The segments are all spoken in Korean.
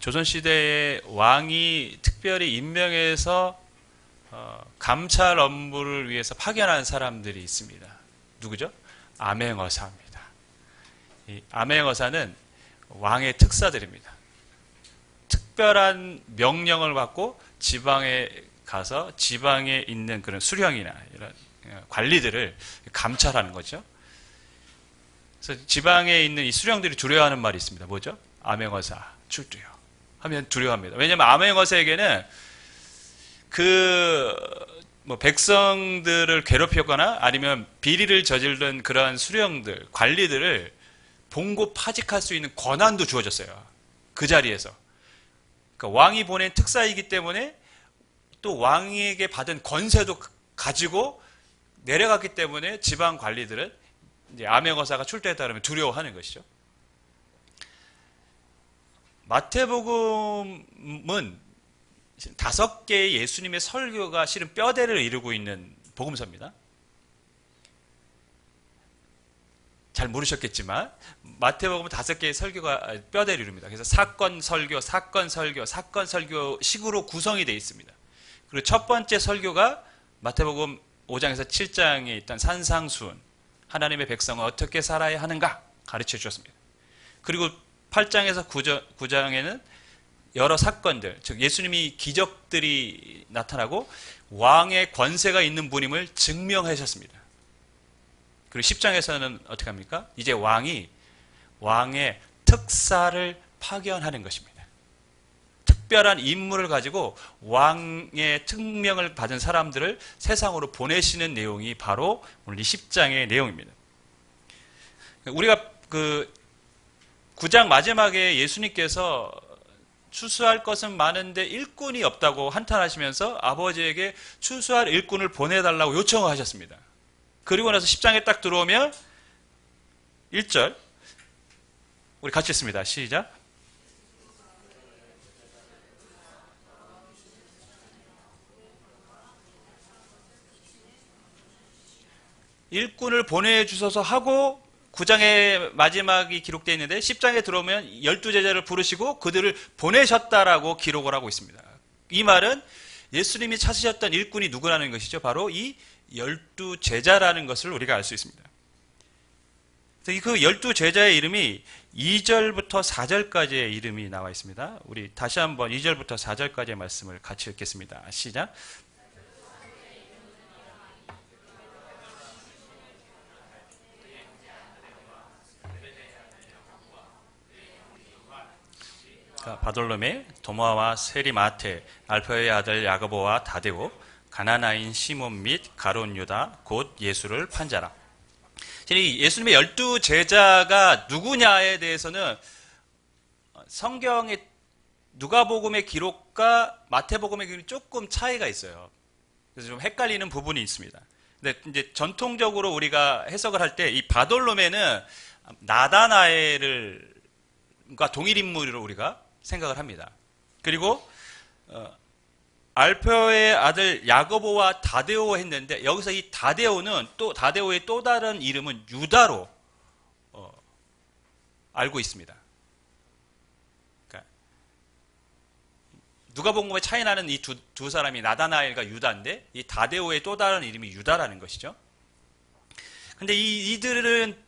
조선시대의 왕이 특별히 임명해서 감찰 업무를 위해서 파견한 사람들이 있습니다. 누구죠? 암행어사입니다. 이 암행어사는 왕의 특사들입니다. 특별한 명령을 받고 지방에 가서 지방에 있는 그런 수령이나 이런 관리들을 감찰하는 거죠. 그래서 지방에 있는 이 수령들이 두려워하는 말이 있습니다. 뭐죠? 암행어사 출두요 하면 두려워합니다. 왜냐하면 암행어사에게는 백성들을 괴롭히거나 아니면 비리를 저지른 그러한 수령들, 관리들을 봉고 파직할 수 있는 권한도 주어졌어요. 그 자리에서. 그러니까 왕이 보낸 특사이기 때문에 또 왕에게 받은 권세도 가지고 내려갔기 때문에 지방 관리들은 이제 암행어사가 출두했다 그러면 두려워하는 것이죠. 마태복음은 5개의 예수님의 설교가 실은 뼈대를 이루고 있는 복음서입니다. 잘 모르셨겠지만 마태복음은 5개의 설교가 뼈대를 이룹니다. 그래서 사건 설교, 사건 설교, 사건 설교 식으로 구성이 되어 있습니다. 그리고 첫 번째 설교가 마태복음 5장에서 7장에 있던 산상수훈, 하나님의 백성은 어떻게 살아야 하는가 가르쳐 주셨습니다. 그리고 8장에서 9장에는 여러 사건들, 즉 예수님이 기적들이 나타나고 왕의 권세가 있는 분임을 증명하셨습니다. 그리고 10장에서는 어떻게 합니까? 이제 왕이 왕의 특사를 파견하는 것입니다. 특별한 임무를 가지고 왕의 특명을 받은 사람들을 세상으로 보내시는 내용이 바로 오늘 이 10장의 내용입니다. 우리가 그 9장 마지막에 예수님께서 추수할 것은 많은데 일꾼이 없다고 한탄하시면서 아버지에게 추수할 일꾼을 보내달라고 요청을 하셨습니다. 그리고 나서 10장에 딱 들어오면 1절 우리 같이 읽습니다. 시작. 일꾼을 보내주셔서 하고 9장의 마지막이 기록되어 있는데 10장에 들어오면 12제자를 부르시고 그들을 보내셨다라고 기록을 하고 있습니다. 이 말은 예수님이 찾으셨던 일꾼이 누구라는 것이죠. 바로 이 12제자라는 것을 우리가 알 수 있습니다. 그 12제자의 이름이 2절부터 4절까지의 이름이 나와 있습니다. 우리 다시 한번 2절부터 4절까지의 말씀을 같이 읽겠습니다. 시작. 바돌로메, 도마와 세리마테, 알페오의 아들 야고보와 다데오, 가나나인 시몬 및 가룟 유다, 곧 예수를 판자라. 예수님의 12제자가 누구냐에 대해서는 성경의 누가복음의 기록과 마태복음의 기록이 조금 차이가 있어요. 그래서 좀 헷갈리는 부분이 있습니다. 근데 이제 전통적으로 우리가 해석을 할 때 이 바돌로메는 나다나엘과 동일 인물으로 우리가 생각을 합니다. 그리고 알페오의 아들 야고보와 다데오 했는데 여기서 이 다데오는 또 다데오의 또 다른 이름은 유다로 알고 있습니다. 그러니까 누가복음에 차이 나는 이 두 사람이 나다나엘과 유다인데 이 다데오의 또 다른 이름이 유다라는 것이죠. 근데 이들은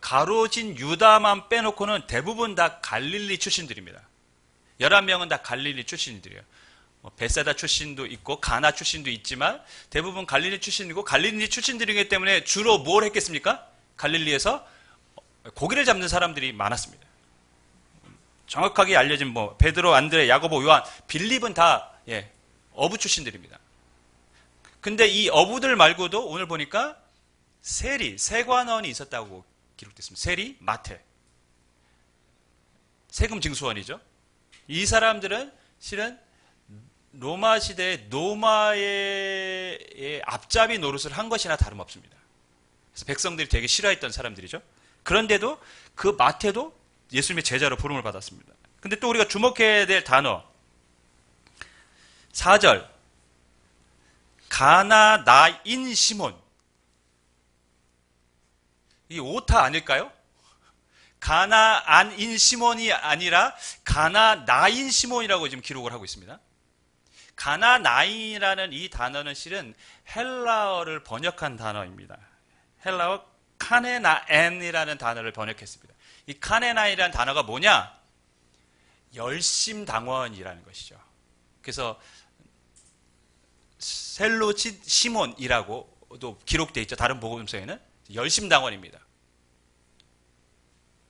가로진 유다만 빼놓고는 대부분 다 갈릴리 출신들입니다. 11명은 다 갈릴리 출신들이에요. 베세다 출신도 있고 가나 출신도 있지만 대부분 갈릴리 출신이고 갈릴리 출신들이기 때문에 주로 뭘 했겠습니까? 갈릴리에서 고기를 잡는 사람들이 많았습니다. 정확하게 알려진 베드로, 안드레, 야고보, 요한, 빌립은 다 어부 출신들입니다. 근데 이 어부들 말고도 오늘 보니까 세관원이 있었다고 기록됐습니다. 세리, 마태. 세금 징수원이죠. 이 사람들은 실은 로마 시대에 노마의 앞잡이 노릇을 한 것이나 다름없습니다. 그래서 백성들이 되게 싫어했던 사람들이죠. 그런데도 그 마태도 예수님의 제자로 부름을 받았습니다. 근데 또 우리가 주목해야 될 단어 4절 가나나인 시몬. 이 오타 아닐까요? 가나안인 시몬이 아니라 가나나인 시몬이라고 지금 기록을 하고 있습니다. 가나나인이라는 이 단어는 실은 헬라어를 번역한 단어입니다. 헬라어 카네나엔이라는 단어를 번역했습니다. 이 카네나인이라는 단어가 뭐냐? 열심당원이라는 것이죠. 그래서 셀로치 시몬이라고도 기록되어 있죠. 다른 복음서에는 열심당원입니다.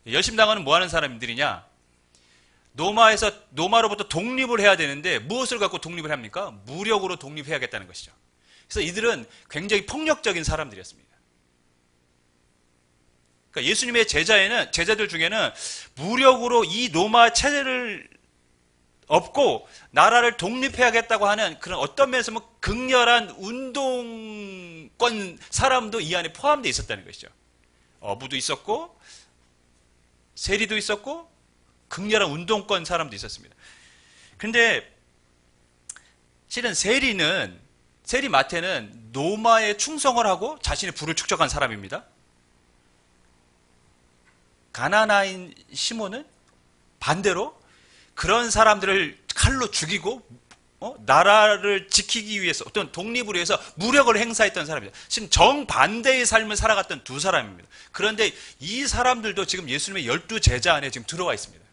열심당원은 뭐 하는 사람들이냐? 노마로부터 독립을 해야 되는데 무엇을 갖고 독립을 합니까? 무력으로 독립해야겠다는 것이죠. 그래서 이들은 굉장히 폭력적인 사람들이었습니다. 그러니까 예수님의 제자들 중에는 무력으로 이 로마 체제를 엎고 나라를 독립해야겠다고 하는 그런 어떤 면에서 극렬한 운동권 사람도 이 안에 포함되어 있었다는 것이죠. 어부도 있었고 세리도 있었고 극렬한 운동권 사람도 있었습니다. 그런데 실은 세리 마태는 로마에 충성을 하고 자신의 부를 축적한 사람입니다. 가나나인 시몬은 반대로 그런 사람들을 칼로 죽이고 나라를 지키기 위해서 어떤 독립을 위해서 무력을 행사했던 사람입니다. 지금 정반대의 삶을 살아갔던 두 사람입니다. 그런데 이 사람들도 지금 예수님의 12제자 안에 지금 들어와 있습니다.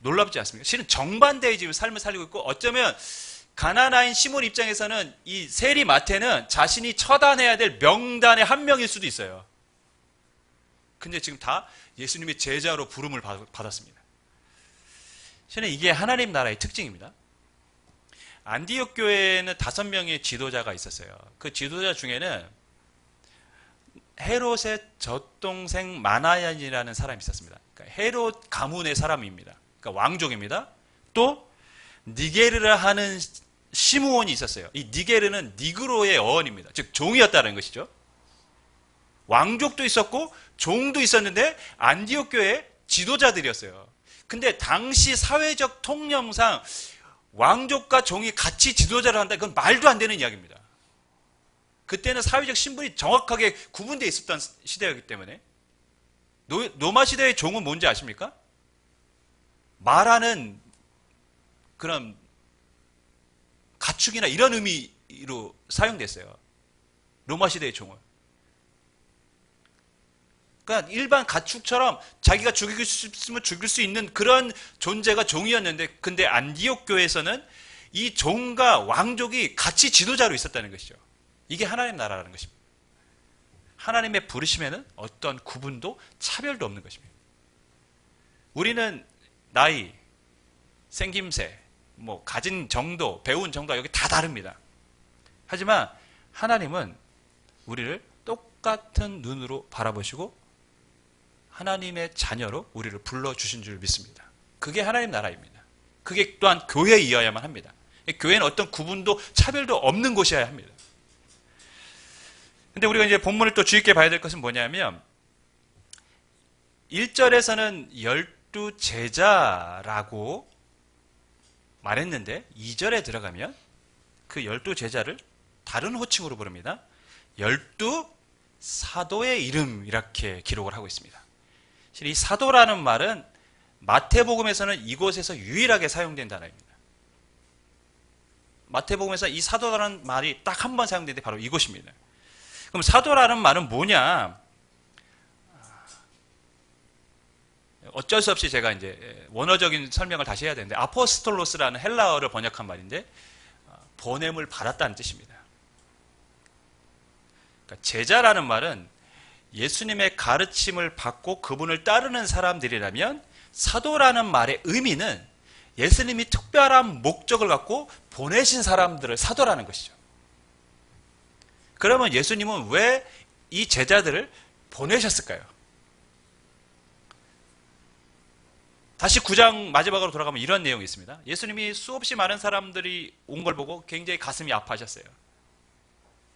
놀랍지 않습니까? 실은 정반대의 지금 삶을 살고 있고 어쩌면 가나나인 시몬 입장에서는 이 세리 마태는 자신이 처단해야 될 명단의 한 명일 수도 있어요. 근데 지금 다 예수님의 제자로 부름을 받았습니다. 실은 이게 하나님 나라의 특징입니다. 안디옥 교회에는 5명의 지도자가 있었어요. 그 지도자 중에는 헤롯의 젖동생 마나얀이라는 사람이 있었습니다. 그러니까 헤롯 가문의 사람입니다. 그러니까 왕족입니다. 또 니게르라 하는 시므온이 있었어요. 이 니게르는 니그로의 어원입니다. 즉 종이었다는 것이죠. 왕족도 있었고 종도 있었는데 안디옥 교회의 지도자들이었어요. 근데 당시 사회적 통념상 왕족과 종이 같이 지도자를 한다. 그건 말도 안 되는 이야기입니다. 그때는 사회적 신분이 정확하게 구분되어 있었던 시대였기 때문에 로마 시대의 종은 뭔지 아십니까? 말하는 그런 가축이나 이런 의미로 사용됐어요. 로마 시대의 종은. 그러니까 일반 가축처럼 자기가 죽이고 싶으면 죽일 수 있는 그런 존재가 종이었는데 근데 안디옥 교회에서는 이 종과 왕족이 같이 지도자로 있었다는 것이죠. 이게 하나님 나라라는 것입니다. 하나님의 부르심에는 어떤 구분도 차별도 없는 것입니다. 우리는 나이, 생김새, 가진 정도, 배운 정도 여기 다 다릅니다. 하지만 하나님은 우리를 똑같은 눈으로 바라보시고 하나님의 자녀로 우리를 불러주신 줄 믿습니다. 그게 하나님 나라입니다. 그게 또한 교회이어야만 합니다. 교회는 어떤 구분도 차별도 없는 곳이어야 합니다. 근데 우리가 이제 본문을 또 주의 깊게 봐야 될 것은 뭐냐면 1절에서는 12제자라고 말했는데 2절에 들어가면 그 12제자를 다른 호칭으로 부릅니다. 12사도의 이름 이렇게 기록을 하고 있습니다. 이 사도라는 말은 마태복음에서는 이곳에서 유일하게 사용된 단어입니다. 마태복음에서 이 사도라는 말이 딱 한 번 사용되는데 바로 이곳입니다. 그럼 사도라는 말은 뭐냐? 어쩔 수 없이 제가 이제 원어적인 설명을 다시 해야 되는데 아포스톨로스라는 헬라어를 번역한 말인데 보냄을 받았다는 뜻입니다. 그러니까 제자라는 말은 예수님의 가르침을 받고 그분을 따르는 사람들이라면 사도라는 말의 의미는 예수님이 특별한 목적을 갖고 보내신 사람들을 사도라는 것이죠. 그러면 예수님은 왜 이 제자들을 보내셨을까요? 다시 9장 마지막으로 돌아가면 이런 내용이 있습니다. 예수님이 수없이 많은 사람들이 온 걸 보고 굉장히 가슴이 아파하셨어요.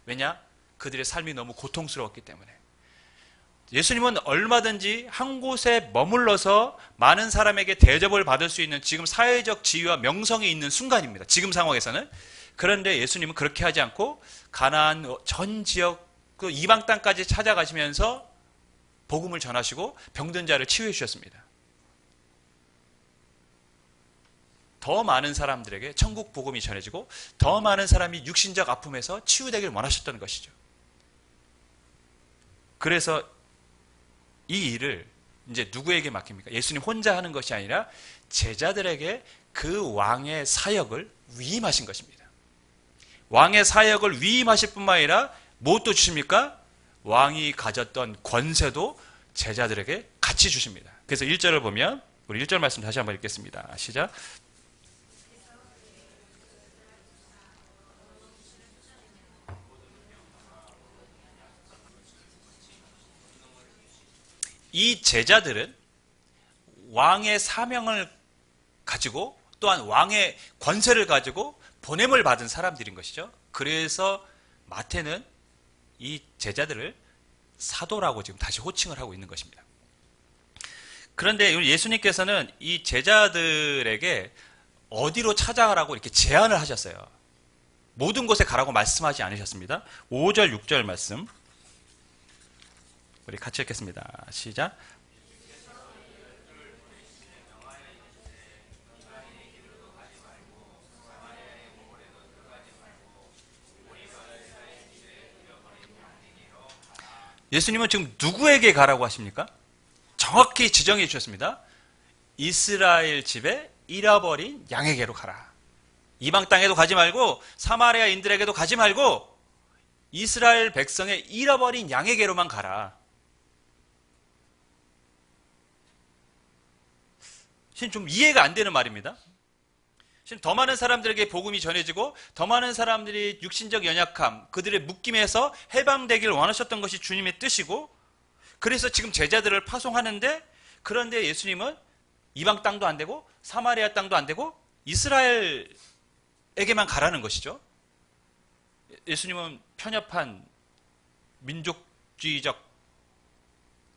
왜냐? 그들의 삶이 너무 고통스러웠기 때문에. 예수님은 얼마든지 한 곳에 머물러서 많은 사람에게 대접을 받을 수 있는 지금 사회적 지위와 명성이 있는 순간입니다. 지금 상황에서는. 그런데 예수님은 그렇게 하지 않고 가나안 전 지역 그 이방 땅까지 찾아가시면서 복음을 전하시고 병든 자를 치유해 주셨습니다. 더 많은 사람들에게 천국 복음이 전해지고 더 많은 사람이 육신적 아픔에서 치유되길 원하셨던 것이죠. 그래서 이 일을 이제 누구에게 맡깁니까? 예수님 혼자 하는 것이 아니라 제자들에게 그 왕의 사역을 위임하신 것입니다. 왕의 사역을 위임하실 뿐만 아니라 무엇도 주십니까? 왕이 가졌던 권세도 제자들에게 같이 주십니다. 그래서 1절을 보면 우리 1절 말씀 다시 한번 읽겠습니다. 시작. 이 제자들은 왕의 사명을 가지고 또한 왕의 권세를 가지고 보냄을 받은 사람들인 것이죠. 그래서 마태는 이 제자들을 사도라고 지금 다시 호칭을 하고 있는 것입니다. 그런데 예수님께서는 이 제자들에게 어디로 찾아가라고 이렇게 제안을 하셨어요. 모든 곳에 가라고 말씀하지 않으셨습니다. 5절, 6절 말씀 우리 같이 읽겠습니다. 시작. 예수님은 지금 누구에게 가라고 하십니까? 정확히 지정해 주셨습니다. 이스라엘 집에 잃어버린 양에게로 가라. 이방 땅에도 가지 말고 사마리아인들에게도 가지 말고 이스라엘 백성의 잃어버린 양에게로만 가라. 좀 이해가 안 되는 말입니다. 더 많은 사람들에게 복음이 전해지고 더 많은 사람들이 육신적 연약함, 그들의 묶임에서 해방되기를 원하셨던 것이 주님의 뜻이고, 그래서 지금 제자들을 파송하는데, 그런데 예수님은 이방 땅도 안 되고 사마리아 땅도 안 되고 이스라엘에게만 가라는 것이죠. 예수님은 편협한 민족주의적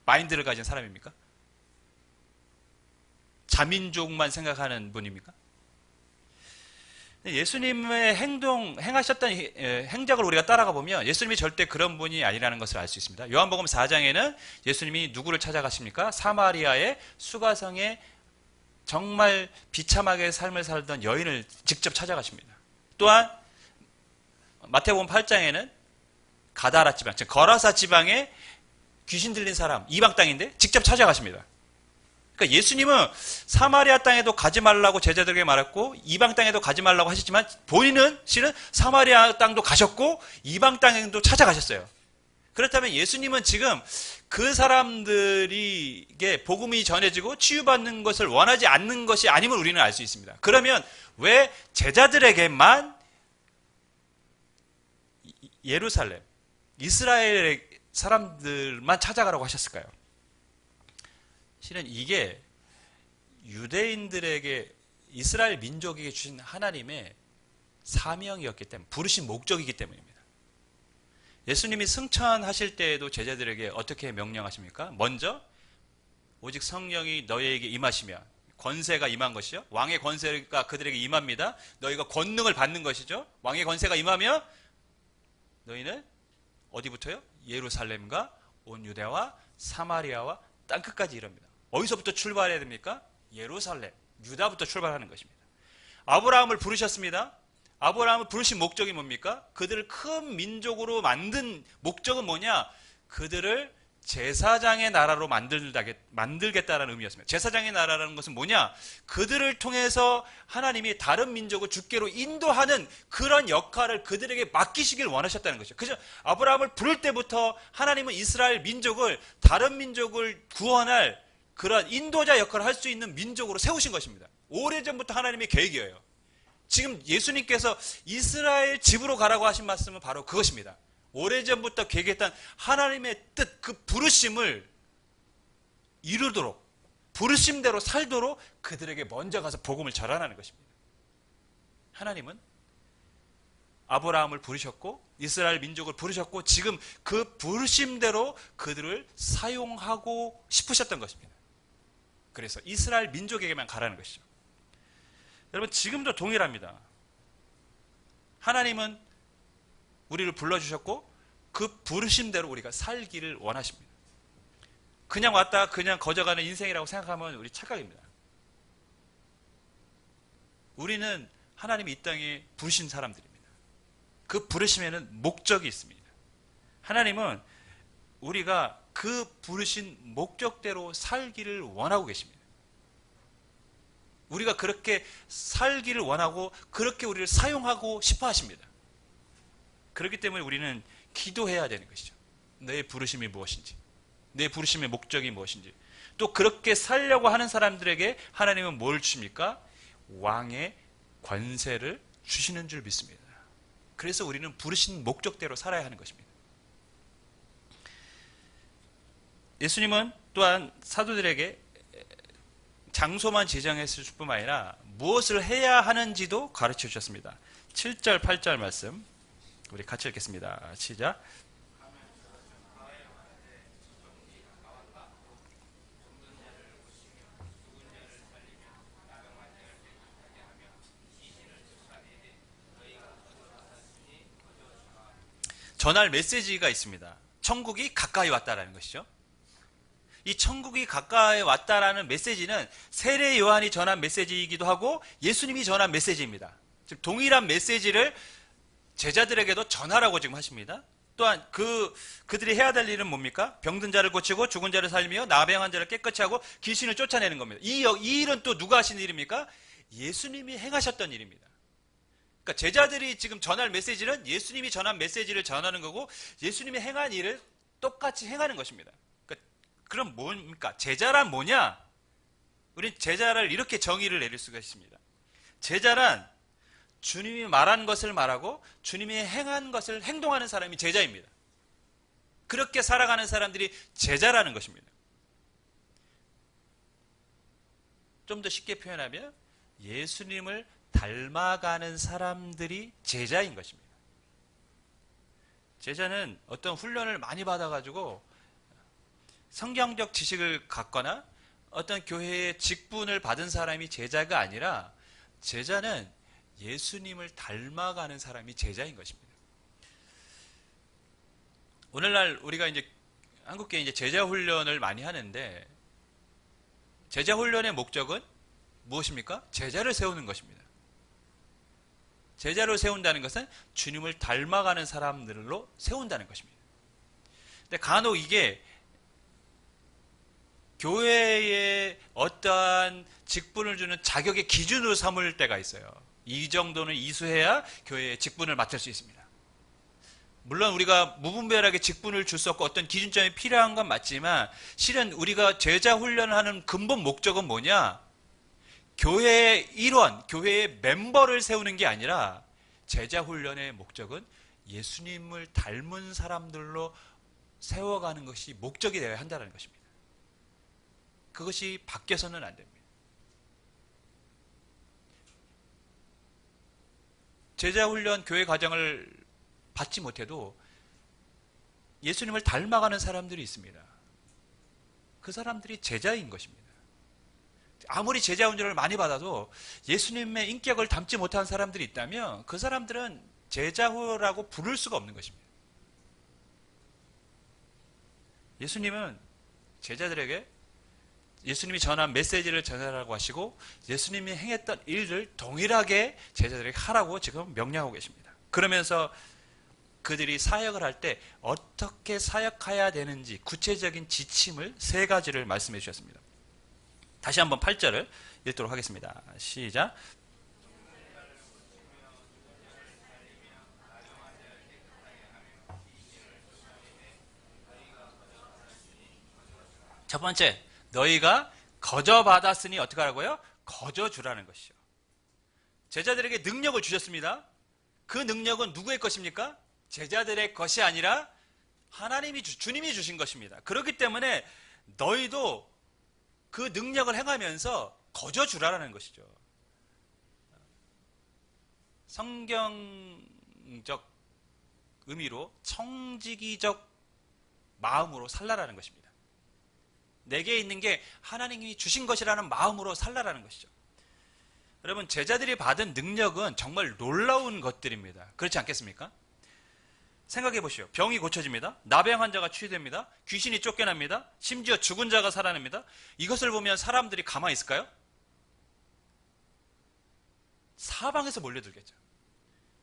마인드를 가진 사람입니까? 자민족만 생각하는 분입니까? 예수님의 행하셨던 행적을 우리가 따라가 보면 예수님이 절대 그런 분이 아니라는 것을 알 수 있습니다. 요한복음 4장에는 예수님이 누구를 찾아가십니까? 사마리아의 수가성에 정말 비참하게 삶을 살던 여인을 직접 찾아가십니다. 또한 마태복음 8장에는 가다라 지방, 즉 거라사 지방에 귀신 들린 사람, 이방 땅인데 직접 찾아가십니다. 그러니까 예수님은 사마리아 땅에도 가지 말라고 제자들에게 말했고 이방 땅에도 가지 말라고 하셨지만 본인은 실은 사마리아 땅도 가셨고 이방 땅에도 찾아가셨어요. 그렇다면 예수님은 지금 그 사람들에게 복음이 전해지고 치유받는 것을 원하지 않는 것이 아님을 우리는 알 수 있습니다. 그러면 왜 제자들에게만 예루살렘, 이스라엘의 사람들만 찾아가라고 하셨을까요? 실은 이게 유대인들에게, 이스라엘 민족에게 주신 하나님의 사명이었기 때문에, 부르신 목적이기 때문입니다. 예수님이 승천하실 때에도 제자들에게 어떻게 명령하십니까? 먼저 오직 성령이 너희에게 임하시면, 권세가 임한 것이죠. 왕의 권세가 그들에게 임합니다. 너희가 권능을 받는 것이죠. 왕의 권세가 임하면 너희는 어디부터요? 예루살렘과 온 유대와 사마리아와 땅끝까지 이릅니다. 어디서부터 출발해야 됩니까? 예루살렘, 유다부터 출발하는 것입니다. 아브라함을 부르셨습니다. 아브라함을 부르신 목적이 뭡니까? 그들을 큰 민족으로 만든 목적은 뭐냐? 그들을 제사장의 나라로 만들겠다라는 의미였습니다. 제사장의 나라라는 것은 뭐냐? 그들을 통해서 하나님이 다른 민족을 주께로 인도하는 그런 역할을 그들에게 맡기시길 원하셨다는 것이죠. 그죠? 아브라함을 부를 때부터 하나님은 이스라엘 민족을, 다른 민족을 구원할 그런 인도자 역할을 할 수 있는 민족으로 세우신 것입니다. 오래전부터 하나님의 계획이에요. 지금 예수님께서 이스라엘 집으로 가라고 하신 말씀은 바로 그것입니다. 오래전부터 계획했던 하나님의 뜻, 그 부르심을 이루도록, 부르심대로 살도록 그들에게 먼저 가서 복음을 전하는 것입니다. 하나님은 아브라함을 부르셨고 이스라엘 민족을 부르셨고 지금 그 부르심대로 그들을 사용하고 싶으셨던 것입니다. 그래서 이스라엘 민족에게만 가라는 것이죠. 여러분, 지금도 동일합니다. 하나님은 우리를 불러주셨고 그 부르심대로 우리가 살기를 원하십니다. 그냥 왔다 그냥 거저가는 인생이라고 생각하면 우리 착각입니다. 우리는 하나님이 이 땅에 부르신 사람들입니다. 그 부르심에는 목적이 있습니다. 하나님은 우리가 그 부르신 목적대로 살기를 원하고 계십니다. 우리가 그렇게 살기를 원하고 그렇게 우리를 사용하고 싶어 하십니다. 그렇기 때문에 우리는 기도해야 되는 것이죠. 내 부르심이 무엇인지, 내 부르심의 목적이 무엇인지. 또 그렇게 살려고 하는 사람들에게 하나님은 뭘 주십니까? 왕의 권세를 주시는 줄 믿습니다. 그래서 우리는 부르신 목적대로 살아야 하는 것입니다. 예수님은 또한 사도들에게 장소만 지정했을 뿐만 아니라 무엇을 해야 하는지도 가르쳐 주셨습니다. 7절, 8절 말씀 우리 같이 읽겠습니다. 시작. 전할 메시지가 있습니다. 천국이 가까이 왔다라는 것이죠. 이 천국이 가까이 왔다라는 메시지는 세례 요한이 전한 메시지이기도 하고 예수님이 전한 메시지입니다. 즉 동일한 메시지를 제자들에게도 전하라고 지금 하십니다. 또한 그들이 해야 될 일은 뭡니까? 병든 자를 고치고 죽은 자를 살리며 나병한 자를 깨끗이 하고 귀신을 쫓아내는 겁니다. 이 일은 또 누가 하신 일입니까? 예수님이 행하셨던 일입니다. 그러니까 제자들이 지금 전할 메시지는 예수님이 전한 메시지를 전하는 거고 예수님이 행한 일을 똑같이 행하는 것입니다. 그러니까 그럼 뭡니까? 제자란 뭐냐? 우린 제자를 이렇게 정의를 내릴 수가 있습니다. 제자란 주님이 말한 것을 말하고 주님이 행한 것을 행동하는 사람이 제자입니다. 그렇게 살아가는 사람들이 제자라는 것입니다. 좀 더 쉽게 표현하면 예수님을 닮아가는 사람들이 제자인 것입니다. 제자는 어떤 훈련을 많이 받아가지고 성경적 지식을 갖거나 어떤 교회의 직분을 받은 사람이 제자가 아니라 제자는 예수님을 닮아가는 사람이 제자인 것입니다. 오늘날 우리가 이제 한국교회 이제 제자 훈련을 많이 하는데 제자 훈련의 목적은 무엇입니까? 제자를 세우는 것입니다. 제자로 세운다는 것은 주님을 닮아가는 사람들로 세운다는 것입니다. 근데 간혹 이게 교회에 어떠한 직분을 주는 자격의 기준으로 삼을 때가 있어요. 이 정도는 이수해야 교회에 직분을 맡을 수 있습니다. 물론 우리가 무분별하게 직분을 줄 수 없고 어떤 기준점이 필요한 건 맞지만 실은 우리가 제자 훈련을 하는 근본 목적은 뭐냐? 교회의 일원, 교회의 멤버를 세우는 게 아니라 제자 훈련의 목적은 예수님을 닮은 사람들로 세워가는 것이 목적이 되어야 한다는 것입니다. 그것이 바뀌어서는 안 됩니다. 제자 훈련 교회 과정을 받지 못해도 예수님을 닮아가는 사람들이 있습니다. 그 사람들이 제자인 것입니다. 아무리 제자 훈련을 많이 받아도 예수님의 인격을 담지 못한 사람들이 있다면 그 사람들은 제자라고 부를 수가 없는 것입니다. 예수님은 제자들에게 예수님이 전한 메시지를 전하라고 하시고 예수님이 행했던 일을 동일하게 제자들에게 하라고 지금 명령하고 계십니다. 그러면서 그들이 사역을 할 때 어떻게 사역해야 되는지 구체적인 지침을 3가지를 말씀해 주셨습니다. 다시 한번 8절을 읽도록 하겠습니다. 시작. 첫 번째, 너희가 거저 받았으니 어떻게 하라고요? 거저 주라는 것이죠. 제자들에게 능력을 주셨습니다. 그 능력은 누구의 것입니까? 제자들의 것이 아니라 하나님이 주님이 주신 것입니다. 그렇기 때문에 너희도 그 능력을 행하면서 거저 주라는 것이죠. 성경적 의미로 청지기적 마음으로 살라라는 것입니다. 내게 있는 게 하나님이 주신 것이라는 마음으로 살라라는 것이죠. 여러분, 제자들이 받은 능력은 정말 놀라운 것들입니다. 그렇지 않겠습니까? 생각해 보시오. 병이 고쳐집니다. 나병 환자가 치유됩니다. 귀신이 쫓겨납니다. 심지어 죽은 자가 살아납니다. 이것을 보면 사람들이 가만히 있을까요? 사방에서 몰려들겠죠.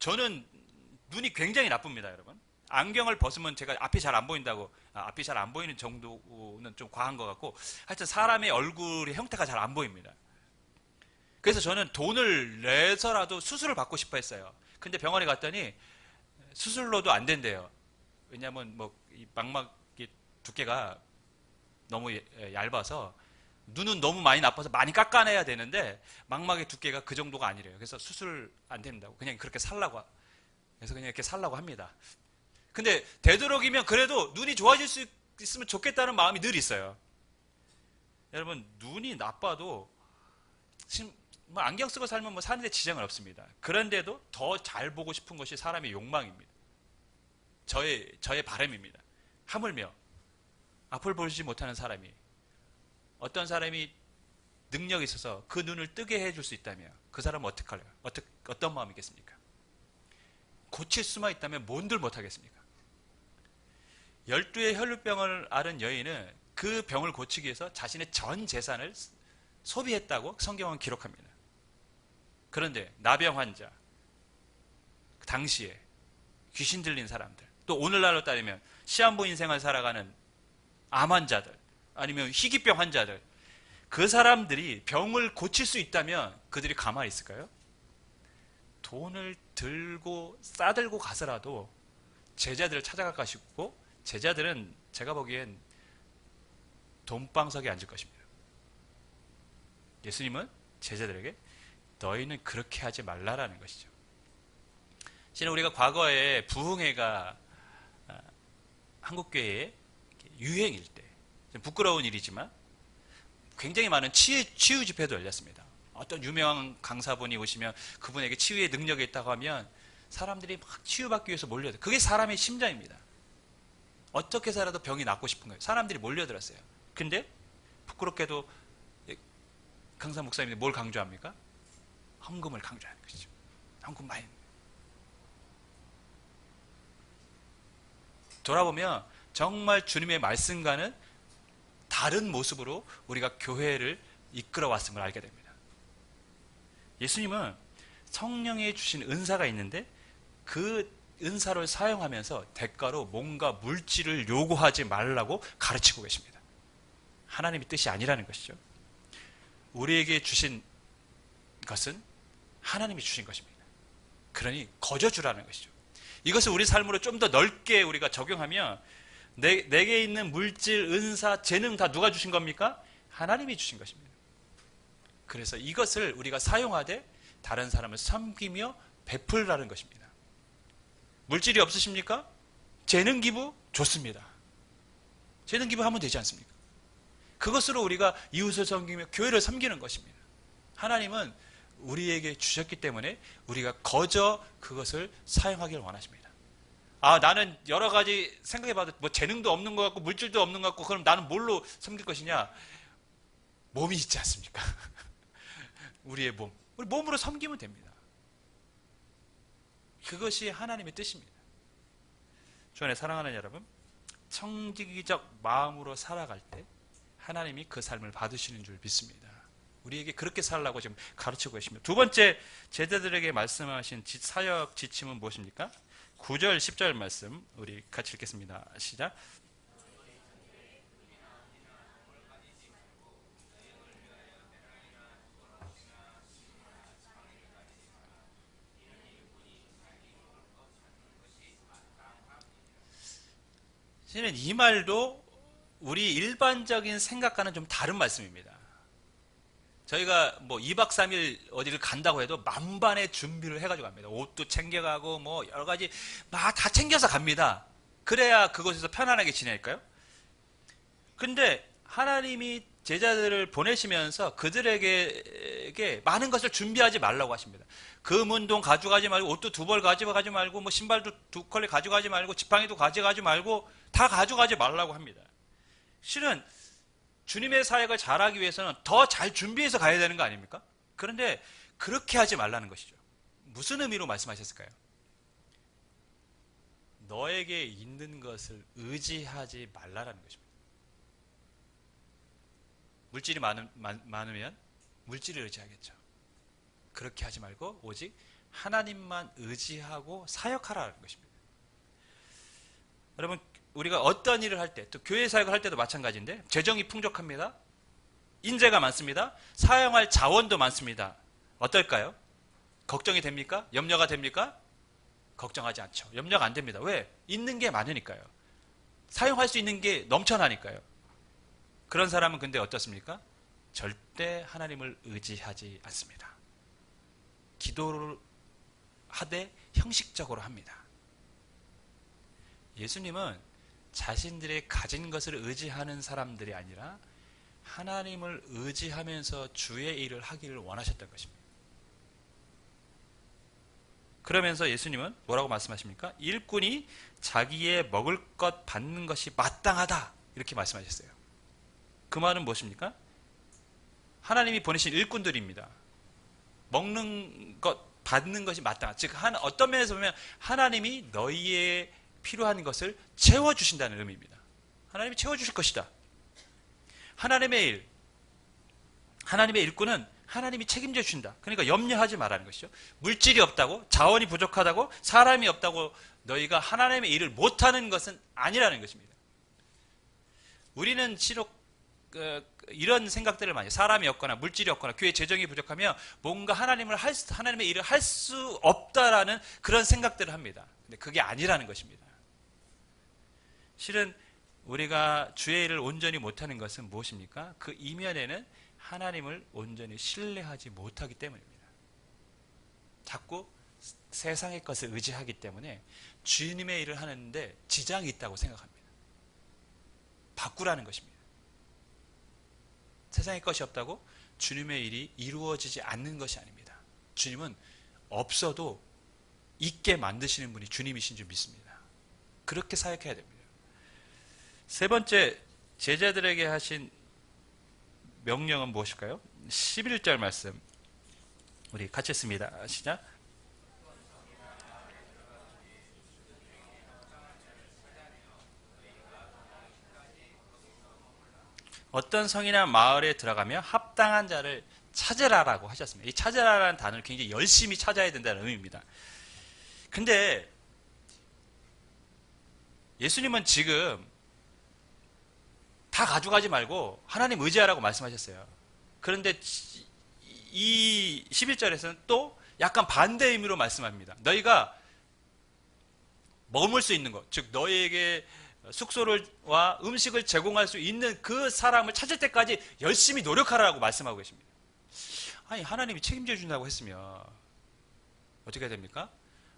저는 눈이 굉장히 나쁩니다, 여러분. 안경을 벗으면 제가 앞이 잘 안 보인다고, 앞이 잘 안 보이는 정도는 좀 과한 것 같고, 하여튼 사람의 얼굴의 형태가 잘 안 보입니다. 그래서 저는 돈을 내서라도 수술을 받고 싶어 했어요. 근데 병원에 갔더니 수술로도 안 된대요. 왜냐하면 이 망막의 두께가 너무 얇아서 눈은 너무 많이 나빠서 많이 깎아내야 되는데 망막의 두께가 그 정도가 아니래요. 그래서 수술 안 된다고 그냥 그렇게 살라고, 그래서 그냥 이렇게 살라고 합니다. 근데 되도록이면 그래도 눈이 좋아질 수 있으면 좋겠다는 마음이 늘 있어요. 여러분, 눈이 나빠도 뭐 안경 쓰고 살면 뭐 사는데 지장은 없습니다. 그런데도 더 잘 보고 싶은 것이 사람의 욕망입니다. 저의 바람입니다. 하물며 앞을 보지 못하는 사람이, 어떤 사람이 능력이 있어서 그 눈을 뜨게 해줄 수 있다면 그 사람은 어떻게 할까요? 어떤 마음이겠습니까? 고칠 수만 있다면 뭔들 못하겠습니까? 12의 혈루병을 앓은 여인은 그 병을 고치기 위해서 자신의 전 재산을 소비했다고 성경은 기록합니다. 그런데 나병 환자, 당시에 귀신 들린 사람들, 또 오늘날로 따지면 시한부 인생을 살아가는 암 환자들, 아니면 희귀병 환자들, 그 사람들이 병을 고칠 수 있다면 그들이 가만히 있을까요? 돈을 들고 싸들고 가서라도 제자들을 찾아갈 것이고, 제자들은 제가 보기엔 돈방석에 앉을 것입니다. 예수님은 제자들에게 너희는 그렇게 하지 말라라는 것이죠. 실은 우리가 과거에 부흥회가 한국교회에 유행일 때, 좀 부끄러운 일이지만 굉장히 많은 치유 집회도 열렸습니다. 어떤 유명한 강사분이 오시면 그분에게 치유의 능력이 있다고 하면 사람들이 막 치유받기 위해서 몰려들어요. 그게 사람의 심장입니다. 어떻게 살아도 병이 낫고 싶은 거예요. 사람들이 몰려들었어요. 근데 부끄럽게도 강사 목사님이 뭘 강조합니까? 헌금을 강조하는 것이죠. 헌금 많이. 돌아보면 정말 주님의 말씀과는 다른 모습으로 우리가 교회를 이끌어 왔음을 알게 됩니다. 예수님은 성령이 주신 은사가 있는데 그 은사를 사용하면서 대가로 뭔가 물질을 요구하지 말라고 가르치고 계십니다. 하나님의 뜻이 아니라는 것이죠. 우리에게 주신 것은 하나님이 주신 것입니다. 그러니 거저주라는 것이죠. 이것을 우리 삶으로 좀 더 넓게 우리가 적용하면 내게 있는 물질, 은사, 재능 다 누가 주신 겁니까? 하나님이 주신 것입니다. 그래서 이것을 우리가 사용하되 다른 사람을 섬기며 베풀라는 것입니다. 물질이 없으십니까? 재능 기부? 좋습니다. 재능 기부하면 되지 않습니까? 그것으로 우리가 이웃을 섬기며 교회를 섬기는 것입니다. 하나님은 우리에게 주셨기 때문에 우리가 거저 그것을 사용하기를 원하십니다. 나는 여러 가지 생각해봐도 뭐 재능도 없는 것 같고 물질도 없는 것 같고 그럼 나는 뭘로 섬길 것이냐? 몸이 있지 않습니까? 우리의 몸. 우리 몸으로 섬기면 됩니다. 그것이 하나님의 뜻입니다. 주 안에 사랑하는 여러분, 청지기적 마음으로 살아갈 때 하나님이 그 삶을 받으시는 줄 믿습니다. 우리에게 그렇게 살라고 지금 가르치고 계십니다. 두 번째, 제자들에게 말씀하신 사역 지침은 무엇입니까? 9절, 10절 말씀 우리 같이 읽겠습니다. 시작. 실은 이 말도 우리 일반적인 생각과는 좀 다른 말씀입니다. 저희가 뭐 2박 3일 어디를 간다고 해도 만반의 준비를 해가지고 갑니다. 옷도 챙겨가고 뭐 여러 가지 막 다 챙겨서 갑니다. 그래야 그곳에서 편안하게 지낼까요? 근데 하나님이 제자들을 보내시면서 그들에게 많은 것을 준비하지 말라고 하십니다. 금운동 가져가지 말고 옷도 2벌 가져가지 말고 뭐 신발도 2컬레 가져가지 말고 지팡이도 가져가지 말고 다 가져가지 말라고 합니다. 실은 주님의 사역을 잘하기 위해서는 더 잘 준비해서 가야 되는 거 아닙니까? 그런데 그렇게 하지 말라는 것이죠. 무슨 의미로 말씀하셨을까요? 너에게 있는 것을 의지하지 말라라는 것입니다. 물질이 많으면 물질을 의지하겠죠. 그렇게 하지 말고 오직 하나님만 의지하고 사역하라는 것입니다. 여러분, 우리가 어떤 일을 할 때, 또 교회 사역을 할 때도 마찬가지인데, 재정이 풍족합니다. 인재가 많습니다. 사용할 자원도 많습니다. 어떨까요? 걱정이 됩니까? 염려가 됩니까? 걱정하지 않죠. 염려가 안 됩니다. 왜? 있는 게 많으니까요. 사용할 수 있는 게 넘쳐나니까요. 그런 사람은 근데 어떻습니까? 절대 하나님을 의지하지 않습니다. 기도를 하되 형식적으로 합니다. 예수님은 자신들의 가진 것을 의지하는 사람들이 아니라 하나님을 의지하면서 주의 일을 하기를 원하셨던 것입니다. 그러면서 예수님은 뭐라고 말씀하십니까? 일꾼이 자기의 먹을 것 받는 것이 마땅하다, 이렇게 말씀하셨어요. 그 말은 무엇입니까? 하나님이 보내신 일꾼들입니다. 먹는 것, 받는 것이 마땅하다. 즉 어떤 면에서 보면 하나님이 너희의 필요한 것을 채워주신다는 의미입니다. 하나님이 채워주실 것이다. 하나님의 일, 하나님의 일꾼은 하나님이 책임져 주신다. 그러니까 염려하지 말라는 것이죠. 물질이 없다고, 자원이 부족하다고, 사람이 없다고 너희가 하나님의 일을 못하는 것은 아니라는 것입니다. 우리는 시록 이런 생각들을 많이 해요. 사람이 없거나 물질이 없거나 교회 재정이 부족하면 뭔가 하나님의 일을 할 수 없다라는 그런 생각들을 합니다. 근데 그게 아니라는 것입니다. 실은 우리가 주의 일을 온전히 못하는 것은 무엇입니까? 그 이면에는 하나님을 온전히 신뢰하지 못하기 때문입니다. 자꾸 세상의 것을 의지하기 때문에 주님의 일을 하는데 지장이 있다고 생각합니다. 바꾸라는 것입니다. 세상의 것이 없다고 주님의 일이 이루어지지 않는 것이 아닙니다. 주님은 없어도 있게 만드시는 분이 주님이신 줄 믿습니다. 그렇게 사역해야 됩니다. 세 번째, 제자들에게 하신 명령은 무엇일까요? 11절 말씀 우리 같이 읽습니다. 시작. 어떤 성이나 마을에 들어가며 합당한 자를 찾으라라고 하셨습니다. 이 찾으라라는 단어를 굉장히 열심히 찾아야 된다는 의미입니다. 근데 예수님은 지금 다 가져가지 말고 하나님 의지하라고 말씀하셨어요. 그런데 이 11절에서는 또 약간 반대 의미로 말씀합니다. 너희가 머물 수 있는 것, 즉 너희에게 숙소와 음식을 제공할 수 있는 그 사람을 찾을 때까지 열심히 노력하라고 말씀하고 계십니다. 아니, 하나님이 책임져 준다고 했으면 어떻게 됩니까?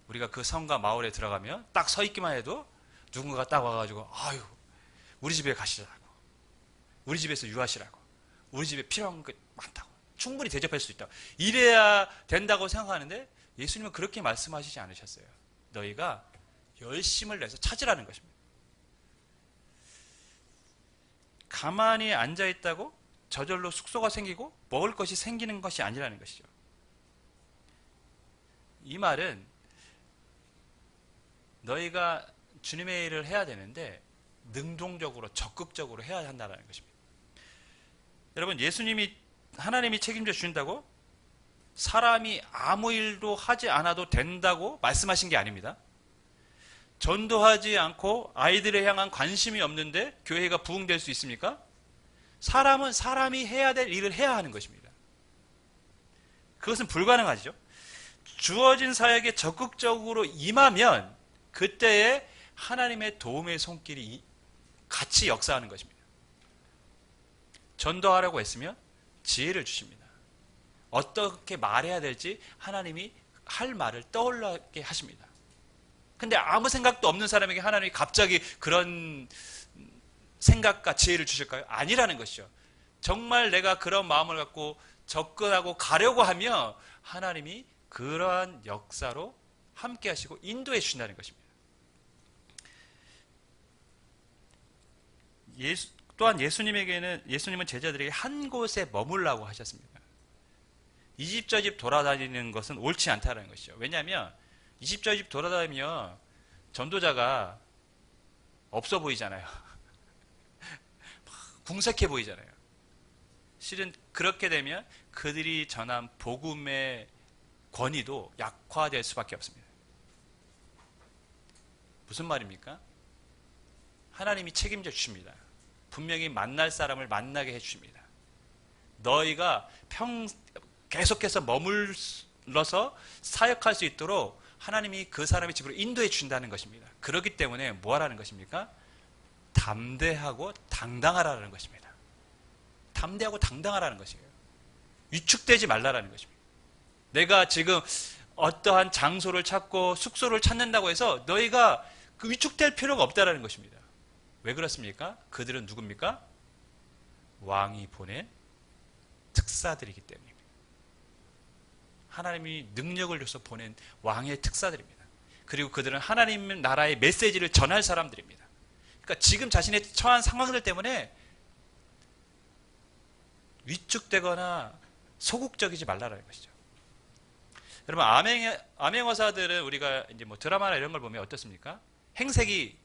우리가 그 성과 마을에 들어가면 딱 서 있기만 해도 누군가가 딱 와가지고 아유, 우리 집에 가시라고, 우리 집에서 유하시라고, 우리 집에 필요한 게 많다고, 충분히 대접할 수 있다고, 이래야 된다고 생각하는데 예수님은 그렇게 말씀하시지 않으셨어요. 너희가 열심을 내서 찾으라는 것입니다. 가만히 앉아있다고 저절로 숙소가 생기고 먹을 것이 생기는 것이 아니라는 것이죠. 이 말은 너희가 주님의 일을 해야 되는데 능동적으로 적극적으로 해야 한다는 것입니다. 여러분, 하나님이 책임져 주신다고 사람이 아무 일도 하지 않아도 된다고 말씀하신 게 아닙니다. 전도하지 않고 아이들에 향한 관심이 없는데 교회가 부흥될 수 있습니까? 사람은 사람이 해야 될 일을 해야 하는 것입니다. 그것은 불가능하죠. 주어진 사역에 적극적으로 임하면 그때에 하나님의 도움의 손길이 같이 역사하는 것입니다. 전도하라고 했으면 지혜를 주십니다. 어떻게 말해야 될지 하나님이 할 말을 떠올라게 하십니다. 근데 아무 생각도 없는 사람에게 하나님이 갑자기 그런 생각과 지혜를 주실까요? 아니라는 것이죠. 정말 내가 그런 마음을 갖고 접근하고 가려고 하며 하나님이 그러한 역사로 함께 하시고 인도해 주신다는 것입니다. 또한 예수님은 제자들에게 한 곳에 머물라고 하셨습니다. 이 집 저 집 돌아다니는 것은 옳지 않다는 것이죠. 왜냐하면 이 집 저 집 돌아다니면 전도자가 없어 보이잖아요. 궁색해 보이잖아요. 실은 그렇게 되면 그들이 전한 복음의 권위도 약화될 수밖에 없습니다. 무슨 말입니까? 하나님이 책임져 주십니다. 분명히 만날 사람을 만나게 해 주십니다. 너희가 계속해서 머물러서 사역할 수 있도록 하나님이 그 사람의 집으로 인도해 준다는 것입니다. 그렇기 때문에 뭐 하라는 것입니까? 담대하고 당당하라는 것입니다. 담대하고 당당하라는 것이에요. 위축되지 말라라는 것입니다. 내가 지금 어떠한 장소를 찾고 숙소를 찾는다고 해서 너희가 그 위축될 필요가 없다라는 것입니다. 왜 그렇습니까? 그들은 누굽니까? 왕이 보낸 특사들이기 때문입니다. 하나님이 능력을 줘서 보낸 왕의 특사들입니다. 그리고 그들은 하나님 나라의 메시지를 전할 사람들입니다. 그러니까 지금 자신의 처한 상황들 때문에 위축되거나 소극적이지 말라라는 것이죠. 여러분, 암행어사들은 우리가 이제 뭐 드라마나 이런 걸 보면 어떻습니까? 행색이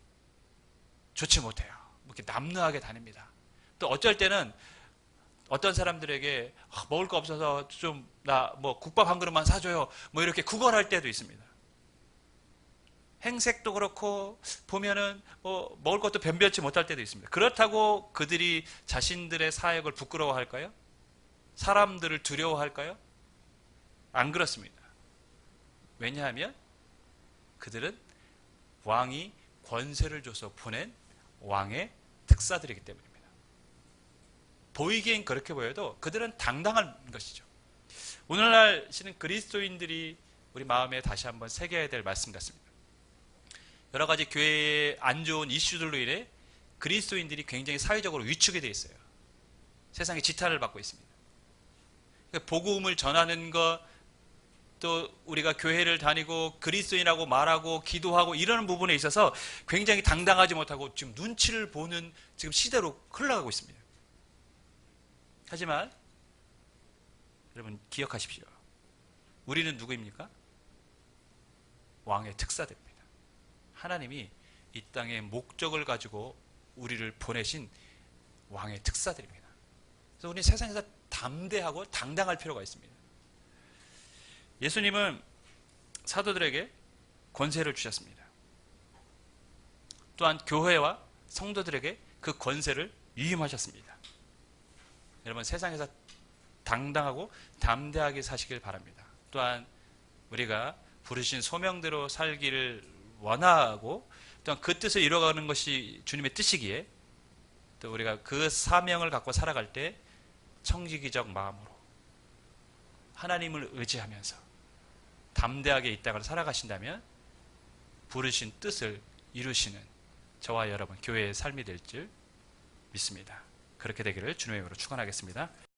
좋지 못해요. 이렇게 남루하게 다닙니다. 또 어쩔 때는 어떤 사람들에게 먹을 거 없어서 좀 나 뭐 국밥 한 그릇만 사줘요. 뭐 이렇게 구걸할 때도 있습니다. 행색도 그렇고 보면은 뭐 먹을 것도 변변치 못할 때도 있습니다. 그렇다고 그들이 자신들의 사역을 부끄러워할까요? 사람들을 두려워할까요? 안 그렇습니다. 왜냐하면 그들은 왕이 권세를 줘서 보낸 왕의 특사들이기 때문입니다. 보이기엔 그렇게 보여도 그들은 당당한 것이죠. 오늘날 시는 그리스도인들이 우리 마음에 다시 한번 새겨야 될 말씀 같습니다. 여러 가지 교회의 안 좋은 이슈들로 인해 그리스도인들이 굉장히 사회적으로 위축이 되어 있어요. 세상에 지탄을 받고 있습니다. 복음을 전하는 것, 또 우리가 교회를 다니고 그리스도인이라고 말하고 기도하고 이러는 부분에 있어서 굉장히 당당하지 못하고 지금 눈치를 보는 지금 시대로 흘러가고 있습니다. 하지만 여러분 기억하십시오. 우리는 누구입니까? 왕의 특사들입니다. 하나님이 이 땅에 목적을 가지고 우리를 보내신 왕의 특사들입니다. 그래서 우리는 세상에서 담대하고 당당할 필요가 있습니다. 예수님은 사도들에게 권세를 주셨습니다. 또한 교회와 성도들에게 그 권세를 위임하셨습니다. 여러분 세상에서 당당하고 담대하게 사시길 바랍니다. 또한 우리가 부르신 소명대로 살기를 원하고 또한 그 뜻을 이뤄가는 것이 주님의 뜻이기에 또 우리가 그 사명을 갖고 살아갈 때 청지기적 마음으로 하나님을 의지하면서 담대하게 이 땅을 살아가신다면 부르신 뜻을 이루시는 저와 여러분 교회의 삶이 될 줄 믿습니다. 그렇게 되기를 주님의 이름으로 축원하겠습니다.